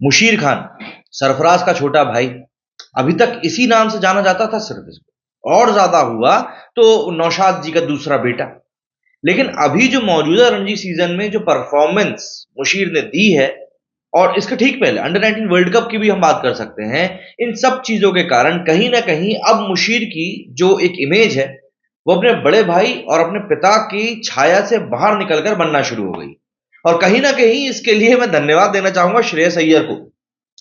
मुशीर खान, सरफराज का छोटा भाई, अभी तक इसी नाम से जाना जाता था सिर्फ इसको, और ज्यादा हुआ तो नौशाद जी का दूसरा बेटा। लेकिन अभी जो मौजूदा रणजी सीजन में जो परफॉर्मेंस मुशीर ने दी है, और इसके ठीक पहले अंडर 19 वर्ल्ड कप की भी हम बात कर सकते हैं, इन सब चीजों के कारण कहीं ना कहीं अब मुशीर की जो एक इमेज है वो अपने बड़े भाई और अपने पिता की छाया से बाहर निकलकर बनना शुरू हो गई। और कहीं ना कहीं इसके लिए मैं धन्यवाद देना चाहूंगा श्रेयस अय्यर को।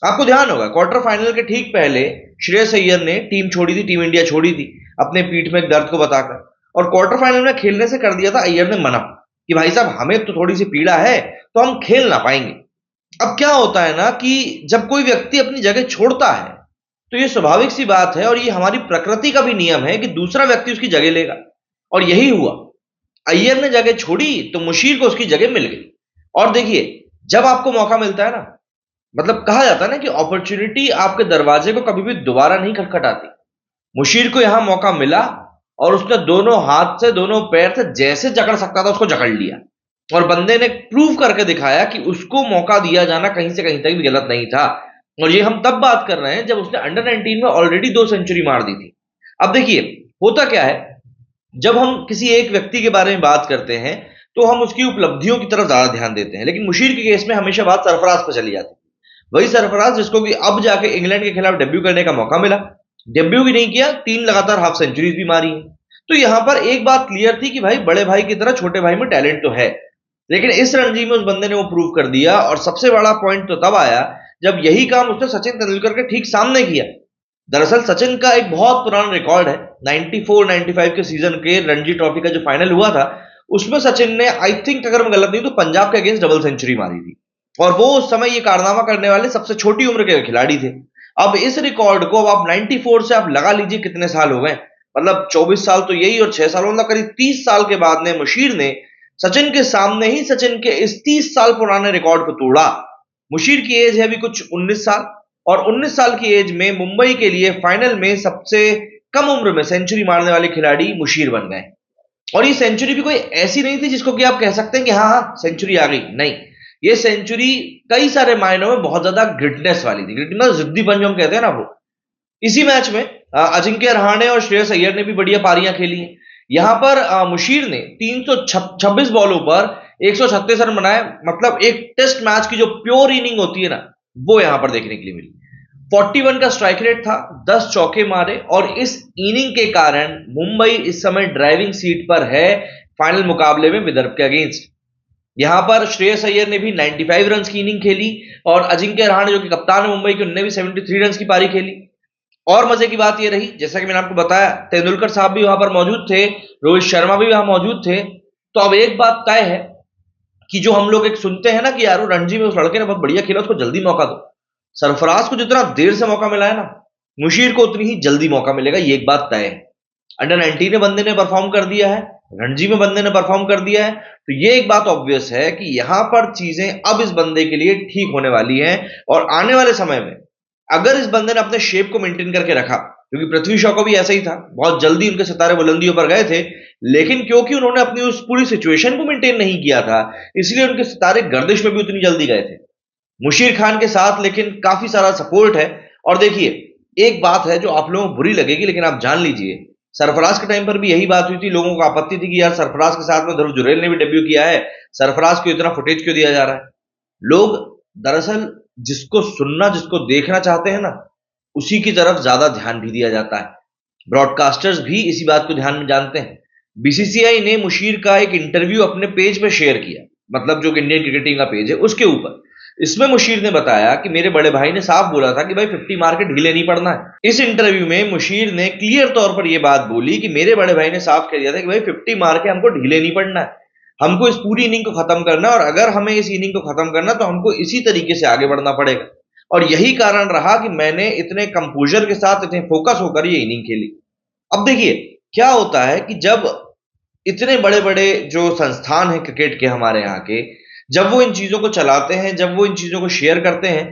आपको ध्यान होगा क्वार्टर फाइनल के ठीक पहले श्रेयस अय्यर ने टीम छोड़ी थी, टीम इंडिया छोड़ी थी अपने पीठ में एक दर्द को बताकर, और क्वार्टर फाइनल में खेलने से कर दिया था अय्यर ने मना कि भाई साहब हमें तो थोड़ी सी पीड़ा है तो हम खेल ना पाएंगे। अब क्या होता है ना कि जब कोई व्यक्ति अपनी जगह छोड़ता है तो ये स्वाभाविक सी बात है और ये हमारी प्रकृति का भी नियम है कि दूसरा व्यक्ति उसकी जगह लेगा, और यही हुआ। अय्यर ने जगह छोड़ी तो मुशीर को उसकी जगह मिल गई। और देखिए, जब आपको मौका मिलता है ना, मतलब कहा जाता है ना कि अपॉर्चुनिटी आपके दरवाजे को कभी भी दोबारा नहीं खटखटाती। मुशीर को यहां मौका मिला और उसने दोनों हाथ से दोनों पैर से जैसे जकड़ सकता था उसको जकड़ लिया, और बंदे ने प्रूव करके दिखाया कि उसको मौका दिया जाना कहीं से कहीं तक भी गलत नहीं था। और ये हम तब बात कर रहे हैं जब उसने अंडर 19 में ऑलरेडी 2 सेंचुरी मार दी थी। अब देखिए, होता क्या है, जब हम किसी एक व्यक्ति के बारे में बात करते हैं तो हम उसकी उपलब्धियों की तरफ ज्यादा ध्यान देते हैं, लेकिन मुशीर के केस में हमेशा बात सरफराज पर चली जाती है। वही सरफराज जिसको कि अब जाके इंग्लैंड के खिलाफ डेब्यू करने का मौका मिला, डेब्यू भी नहीं किया, 3 लगातार हाफ सेंचुरीज भी मारी है। तो यहां पर एक बात क्लियर थी कि भाई बड़े भाई की तरह छोटे भाई में टैलेंट तो है, लेकिन इस रणजी में उस बंदे ने वो प्रूव कर दिया। और सबसे बड़ा पॉइंट तो तब आया जब यही काम उसने सचिन तेंदुलकर के ठीक सामने किया। दरअसल सचिन का एक बहुत पुराना रिकॉर्ड है, 94-95 के सीजन के रणजी ट्रॉफी का जो फाइनल हुआ था उसमें सचिन ने आई थिंक अगर मैं गलत नहीं तो पंजाब के अगेंस्ट डबल सेंचुरी मारी थी, और वो उस समय ये कारनामा करने वाले सबसे छोटी उम्र के खिलाड़ी थे। अब इस रिकॉर्ड को अब आप 94 से आप लगा लीजिए कितने साल हो गए, मतलब 24 साल तो यही और 6 साल, मतलब करीब 30 साल के बाद ने मुशीर ने सचिन के सामने ही सचिन के इस 30 साल पुराने रिकॉर्ड को तोड़ा। मुशीर की एज है अभी कुछ 19 साल, और 19 साल की एज में मुंबई के लिए फाइनल में सबसे कम उम्र में सेंचुरी मारने वाले खिलाड़ी मुशीर बन गए। और ये सेंचुरी भी कोई ऐसी नहीं थी जिसको कि आप कह सकते हैं कि हाँ हाँ सेंचुरी आ गई, नहीं, ये सेंचुरी कई सारे मायनों में बहुत ज्यादा ग्रिटनेस वाली थी। ग्रिटनेस जिद्दीपन जो हम कहते हैं ना, वो इसी मैच में अजिंक्य रहाणे और श्रेयस अय्यर ने भी बढ़िया पारियां खेली हैं। यहां पर मुशीर ने 326 बॉलों पर 136 रन बनाए, मतलब एक टेस्ट मैच की जो प्योर इनिंग होती है ना, वो यहां पर देखने के लिए मिली। 41 का स्ट्राइक रेट था, 10 चौके मारे, और इस इनिंग के कारण मुंबई इस समय ड्राइविंग सीट पर है फाइनल मुकाबले में विदर्भ के अगेंस्ट। यहां पर श्रेयस अय्यर ने भी 95 रन की इनिंग खेली, और अजिंक्य रहाणे जो कि कप्तान है मुंबई के, उन्होंने भी 73 रन की पारी खेली। और मजे की बात यह रही, जैसा कि मैंने आपको बताया, तेंदुलकर साहब भी वहां पर मौजूद थे, रोहित शर्मा भी वहां मौजूद थे। तो अब एक बात तय है कि जो हम लोग एक सुनते हैं ना कि यार रणजी में उस लड़के ने बहुत बढ़िया खेला, उसको जल्दी मौका दो। सरफराज को जितना देर से मौका मिला है ना, मुशीर को उतनी ही जल्दी मौका मिलेगा, ये एक बात तय है। अंडर 19 में बंदे ने परफॉर्म कर दिया है, रणजी में बंदे ने परफॉर्म कर दिया है, तो ये एक बात ऑब्वियस है कि यहां पर चीजें अब इस बंदे के लिए ठीक होने वाली हैं। और आने वाले समय में अगर इस बंदे ने अपने शेप को मेंटेन करके रखा, क्योंकि पृथ्वी शॉ को भी ऐसा ही था, बहुत जल्दी उनके सितारे बुलंदियों पर गए थे, लेकिन क्योंकि उन्होंने अपनी उस पूरी सिचुएशन को मेंटेन नहीं किया था, इसलिए उनके सितारे गर्दिश में भी उतनी जल्दी गए थे। मुशीर खान के साथ लेकिन काफी सारा सपोर्ट है। और देखिए, एक बात है जो आप लोगों को बुरी लगेगी, लेकिन आप जान लीजिए, सरफराज के टाइम पर भी यही बात हुई थी। लोगों को आपत्ति थी कि यार सरफराज के साथ में ध्रुव जुरैल ने भी डेब्यू किया है, सरफराज को इतना फुटेज क्यों दिया जा रहा है। लोग दरअसल जिसको सुनना, जिसको देखना चाहते हैं ना, उसी की तरफ ज्यादा ध्यान भी दिया जाता है। ब्रॉडकास्टर्स भी इसी बात को ध्यान में जानते हैं। बीसीसीआई ने मुशीर का एक इंटरव्यू अपने पेज पे शेयर किया, मतलब जो इंडियन क्रिकेटिंग का पेज है उसके ऊपर। इसमें मुशीर ने बताया कि मेरे बड़े भाई ने साफ बोला था कि भाई 50 मार के ढीले नहीं पड़ना है। इस इंटरव्यू में मुशीर ने क्लियर तौर पर यह बात बोली कि मेरे बड़े भाई ने साफ कह दिया था कि भाई 50 मार के हमको ढीले नहीं पड़ना है, हमको इस पूरी इनिंग को खत्म करना है, और अगर हमें इस इनिंग को खत्म करना तो हमको इसी तरीके से आगे बढ़ना पड़ेगा। और यही कारण रहा कि मैंने इतने कंपोजर के साथ, इतने फोकस होकर ये इनिंग खेली। अब देखिए क्या होता है कि जब इतने बड़े बड़े जो संस्थान हैं क्रिकेट के हमारे यहाँ के, जब वो इन चीजों को चलाते हैं, जब वो इन चीजों को शेयर करते हैं,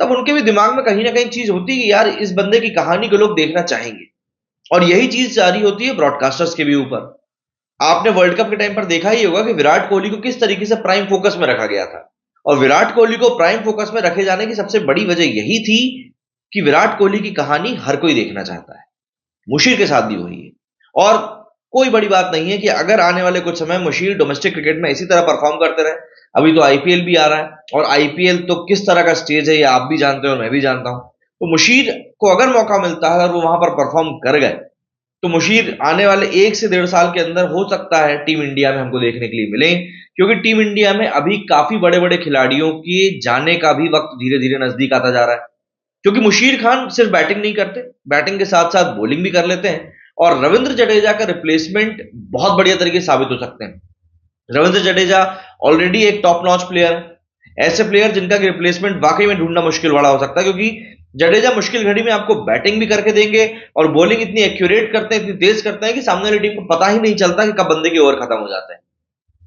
तब उनके भी दिमाग में कहीं ना कहीं चीज होती है कि यार इस बंदे की कहानी को लोग देखना चाहेंगे। और यही चीज जारी होती है ब्रॉडकास्टर्स के भी ऊपर। आपने वर्ल्ड कप के टाइम पर देखा ही होगा कि विराट कोहली को किस तरीके से प्राइम फोकस में रखा गया था, और विराट कोहली को प्राइम फोकस में रखे जाने की सबसे बड़ी वजह यही थी कि विराट कोहली की कहानी हर कोई देखना चाहता है। मुशीर के साथ भी वही है। और कोई बड़ी बात नहीं है कि अगर आने वाले कुछ समय मुशीर डोमेस्टिक क्रिकेट में इसी तरह परफॉर्म करते रहे। अभी तो आईपीएल भी आ रहा है और आईपीएल तो किस तरह का स्टेज है ये आप भी जानते हो और मैं भी जानता हूं। तो मुशीर को अगर मौका मिलता है और वो वहां पर परफॉर्म कर गए तो मुशीर आने वाले 1 से 1.5 साल के अंदर हो सकता है टीम इंडिया में हमको देखने के लिए मिले, क्योंकि टीम इंडिया में अभी काफी बड़े बड़े खिलाड़ियों के जाने का भी वक्त धीरे धीरे नजदीक आता जा रहा है। क्योंकि मुशीर खान सिर्फ बैटिंग नहीं करते, बैटिंग के साथ साथ बॉलिंग भी कर लेते हैं और रविंद्र जडेजा का रिप्लेसमेंट बहुत बढ़िया तरीके से साबित हो सकते हैं। रविंद्र जडेजा ऑलरेडी एक टॉप नॉच प्लेयर है, ऐसे प्लेयर जिनका रिप्लेसमेंट वाकई में ढूंढना मुश्किल वाला हो सकता है, क्योंकि जडेजा मुश्किल घड़ी में आपको बैटिंग भी करके देंगे और बॉलिंग इतनी एक्यूरेट करते हैं, इतनी तेज करते हैं कि सामने वाली टीम को पता ही नहीं चलता कि कब बंदे के ओवर खत्म हो जाते हैं।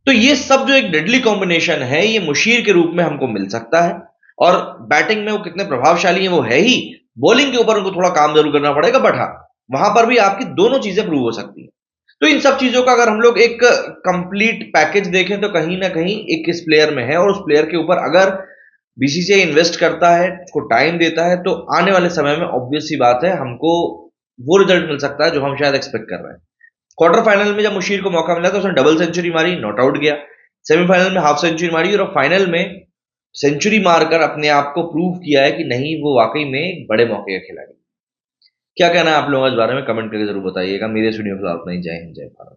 तो ये सब जो एक डेडली कॉम्बिनेशन है ये मुशीर के रूप में हमको मिल सकता है। और बैटिंग में वो कितने प्रभावशाली हैं वो है ही, बॉलिंग के ऊपर उनको थोड़ा काम जरूर करना पड़ेगा, बट हाँ वहां पर भी आपकी दोनों चीजें प्रूव हो सकती हैं। तो इन सब चीजों का अगर हम लोग एक कंप्लीट पैकेज देखें तो कहीं ना कहीं एक इस प्लेयर में है, और उस प्लेयर के ऊपर अगर बीसीसीआई इन्वेस्ट करता है, उसको टाइम देता है, तो आने वाले समय में ऑब्वियस सी बात है हमको वो रिजल्ट मिल सकता है जो हम शायद एक्सपेक्ट कर रहे हैं। क्वार्टर फाइनल में जब मुशीर को मौका मिला तो उसने डबल सेंचुरी मारी, नॉट आउट गया। सेमीफाइनल में हाफ सेंचुरी मारी और फाइनल में सेंचुरी मारकर अपने आप को प्रूव किया है कि नहीं वो वाकई में एक बड़े मौके का खिलाड़ी। क्या कहना है आप लोगों का इस बारे में कमेंट करके जरूर बताइएगा। मेरे इस वीडियो में तो आप नहीं, जय हिंद जय भारत।